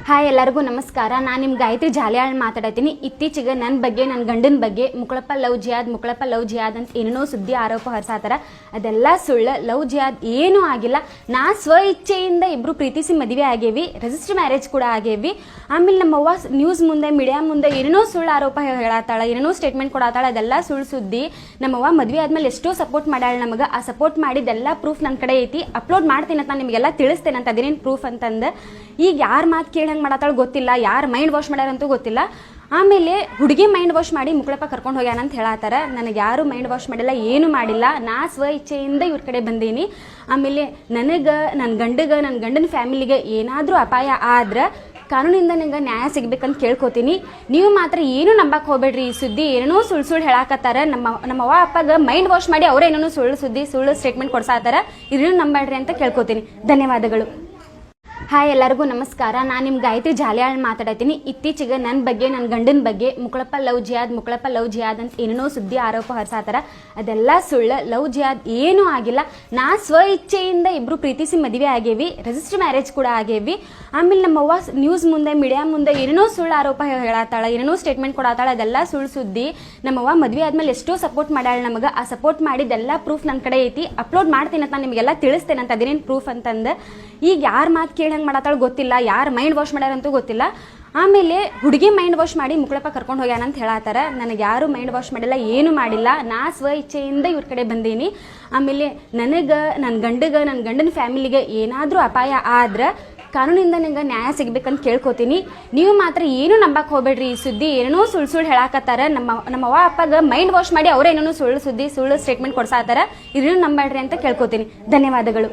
Hi ಎಲ್ಲರಿಗೂ ನಮಸ್ಕಾರ. ನಾನು ನಿಮ್ಮ ಗಾಯತ್ರಿ ಜಾಲಿಯಾಳ್ ಮಾತಾಡತ್ತೀನಿ. ಇತ್ತೀಚೆಗೆ ನನ್ನ ಬಗ್ಗೆ, ನನ್ನ ಗಂಡನ ಬಗ್ಗೆ ಮುಕ್ಕಳಪ್ಪ ಲವ್ ಜಿಯಾದ್ ಅಂತ ಏನೇನೋ ಸುದ್ದಿ ಆರೋಪ ಹೊರಸಾತಾರ. ಅದೆಲ್ಲ ಸುಳ್ಳು. ಲವ್ ಜಿಯಾದ್ ಏನೂ ಆಗಿಲ್ಲ. ನಾ ಸ್ವ ಇಚ್ಛೆಯಿಂದ ಇಬ್ಬರು ಪ್ರೀತಿಸಿ ಮದುವೆ ಆಗೇವಿ, ರಿಜಿಸ್ಟರ್ ಮ್ಯಾರೇಜ್ ಕೂಡ ಆಗೇವಿ. ಆಮೇಲೆ ನಮ್ಮವ್ವ ನ್ಯೂಸ್ ಮುಂದೆ, ಮೀಡಿಯಾ ಮುಂದೆ ಏನೇನೋ ಸುಳ್ಳು ಆರೋಪ ಹೇಳತ್ತಾಳ, ಏನೇನೋ ಸ್ಟೇಟ್ಮೆಂಟ್ ಕೊಡತ್ತಾಳ. ಅದೆಲ್ಲ ಸುಳ್ಳು ಸುದ್ದಿ. ನಮ್ಮವ್ವ ಮದುವೆ ಆದ್ಮೇಲೆ ಎಷ್ಟೋ ಸಪೋರ್ಟ್ ಮಾಡ್ಯಾಳ ನಮಗೆ. ಆ ಸಪೋರ್ಟ್ ಮಾಡಿದ್ದೆಲ್ಲ ಪ್ರೂಫ್ ನನ್ನ ಕಡೆ ಐತಿ. ಅಪ್ಲೋಡ್ ಮಾಡ್ತೀನಿ ಅಂತ ನಾನು ನಿಮಗೆಲ್ಲ ತಿಳಿಸ್ತೇನೆ ಅಂತ. ಅದೇನೇನು ಪ್ರೂಫ್ ಅಂತಂದು ಈಗ ಯಾರು ಮಾತು ಕೇಳಿ ಹಂಗೆ ಮಾಡತ್ತಾಳ ಗೊತ್ತಿಲ್ಲ, ಯಾರು ಮೈಂಡ್ ವಾಶ್ ಮಾಡ್ಯಾರಂತೂ ಗೊತ್ತಿಲ್ಲ. ಆಮೇಲೆ ಹುಡುಗಿ ಮೈಂಡ್ ವಾಶ್ ಮಾಡಿ ಮುಕ್ಕಳಪ್ಪ ಕರ್ಕೊಂಡು ಹೋಗ್ಯಾನಂತ ಹೇಳತ್ತಾರ. ನನಗೆ ಯಾರು ಮೈಂಡ್ ವಾಶ್ ಮಾಡಿಲ್ಲ, ಏನು ಮಾಡಿಲ್ಲ. ನಾ ಸ್ವ ಇಚ್ಛೆಯಿಂದ ಇವ್ರ ಕಡೆ ಬಂದೀನಿ. ಆಮೇಲೆ ನನಗೆ, ನನ್ನ ಗಂಡನ ಫ್ಯಾಮಿಲಿಗೆ ಏನಾದರೂ ಅಪಾಯ ಆದ್ರೆ ಕಾನೂನಿಂದ ನಂಗೆ ನ್ಯಾಯ ಸಿಗ್ಬೇಕಂತ ಕೇಳ್ಕೊತೀನಿ. ನೀವು ಮಾತ್ರ ಏನು ನಂಬಕ್ಕೆ ಹೋಗ್ಬೇಡ್ರಿ. ಈ ಸುದ್ದಿ ಏನೇನೋ ಸುಳ್ಳು ಹೇಳಾಕತ್ತಾರ. ನಮ್ಮವ್ವ ಅಪ್ಪಗೆ ಮೈಂಡ್ ವಾಶ್ ಮಾಡಿ ಅವರೇನೋ ಸುಳ್ಳು ಸ್ಟೇಟ್ಮೆಂಟ್ ಕೊಡ್ಸಾತಾರ. ಇದನ್ನು ನಂಬೇಡ್ರಿ ಅಂತ ಕೇಳ್ಕೊತೀನಿ. ಧನ್ಯವಾದಗಳು. ಹಾಯ್ ಎಲ್ಲರಿಗೂ ನಮಸ್ಕಾರ. ನಾನು ನಿಮ್ಮ ಗಾಯತ್ರಿ ಜಾಲಿಯಾಳ್ ಮಾತಾಡತ್ತೀನಿ. ಇತ್ತೀಚೆಗೆ ನನ್ನ ಬಗ್ಗೆ, ನನ್ನ ಗಂಡನ ಬಗ್ಗೆ ಮುಕ್ಕಳಪ್ಪ ಲವ್ ಜಿಯಾದ್ ಅಂತ ಏನೇನೋ ಸುದ್ದಿ ಆರೋಪ ಹೊರಸಾತಾರ. ಅದೆಲ್ಲ ಸುಳ್ಳು. ಲವ್ ಜಿಯಾದ್ ಏನೂ ಆಗಿಲ್ಲ. ನಾ ಸ್ವ ಇಚ್ಛೆಯಿಂದ ಇಬ್ಬರು ಪ್ರೀತಿಸಿ ಮದುವೆ ಆಗೇವಿ, ರಿಜಿಸ್ಟರ್ ಮ್ಯಾರೇಜ್ ಕೂಡ ಆಗೇವಿ. ಆಮೇಲೆ ನಮ್ಮವ್ವ ನ್ಯೂಸ್ ಮುಂದೆ, ಮೀಡಿಯಾ ಮುಂದೆ ಏನೇನೋ ಸುಳ್ಳು ಆರೋಪ ಹೇಳತ್ತಾಳ, ಏನೇನೋ ಸ್ಟೇಟ್ಮೆಂಟ್ ಕೊಡತ್ತಾಳ. ಅದೆಲ್ಲ ಸುಳ್ಳು ಸುದ್ದಿ. ನಮ್ಮವ್ವ ಮದುವೆ ಆದ್ಮೇಲೆ ಎಷ್ಟೋ ಸಪೋರ್ಟ್ ಮಾಡ್ಯಾಳ ನಮಗೆ. ಆ ಸಪೋರ್ಟ್ ಮಾಡಿದ್ದೆಲ್ಲ ಪ್ರೂಫ್ ನನ್ನ ಕಡೆ ಐತಿ. ಅಪ್ಲೋಡ್ ಮಾಡ್ತೀನಿ ಅಂತ ನಾನು ನಿಮಗೆಲ್ಲ ತಿಳಿಸ್ತೇನೆ ಅಂತ. ಅದೇನೇನು ಪ್ರೂಫ್ ಅಂತಂದು ಈಗ ಯಾರು ಮಾತು ಕೇಳಿ ಹಂಗೆ ಮಾಡತ್ತಾಳ ಗೊತ್ತಿಲ್ಲ, ಯಾರು ಮೈಂಡ್ ವಾಶ್ ಮಾಡ್ಯಾರಂತೂ ಗೊತ್ತಿಲ್ಲ. ಆಮೇಲೆ ಹುಡುಗಿ ಮೈಂಡ್ ವಾಶ್ ಮಾಡಿ ಮುಕ್ಕಳಪ್ಪ ಕರ್ಕೊಂಡು ಹೋಗ್ಯಾನಂತ ಹೇಳತ್ತಾರ. ನನಗೆ ಯಾರು ಮೈಂಡ್ ವಾಶ್ ಮಾಡಿಲ್ಲ, ಏನು ಮಾಡಿಲ್ಲ. ನಾ ಸ್ವ ಇಚ್ಛೆಯಿಂದ ಇವ್ರ ಕಡೆ ಬಂದೀನಿ. ಆಮೇಲೆ ನನಗೆ, ನನ್ನ ಗಂಡನ ಫ್ಯಾಮಿಲಿಗೆ ಏನಾದರೂ ಅಪಾಯ ಆದ್ರೆ ಕಾನೂನಿಂದ ನಂಗೆ ನ್ಯಾಯ ಸಿಗ್ಬೇಕಂತ ಕೇಳ್ಕೊತೀನಿ. ನೀವು ಮಾತ್ರ ಏನು ನಂಬಕ್ಕೆ ಹೋಗ್ಬೇಡ್ರಿ. ಈ ಸುದ್ದಿ ಏನೇನೋ ಸುಳ್ಳು ಹೇಳಾಕತ್ತಾರ. ನಮ್ಮವ್ವ ಅಪ್ಪಗೆ ಮೈಂಡ್ ವಾಶ್ ಮಾಡಿ ಅವರೇನೋ ಸುಳ್ಳು ಸ್ಟೇಟ್ಮೆಂಟ್ ಕೊಡ್ಸಾತಾರ. ಇದನ್ನು ನಂಬೇಡ್ರಿ ಅಂತ ಕೇಳ್ಕೊತೀನಿ. ಧನ್ಯವಾದಗಳು.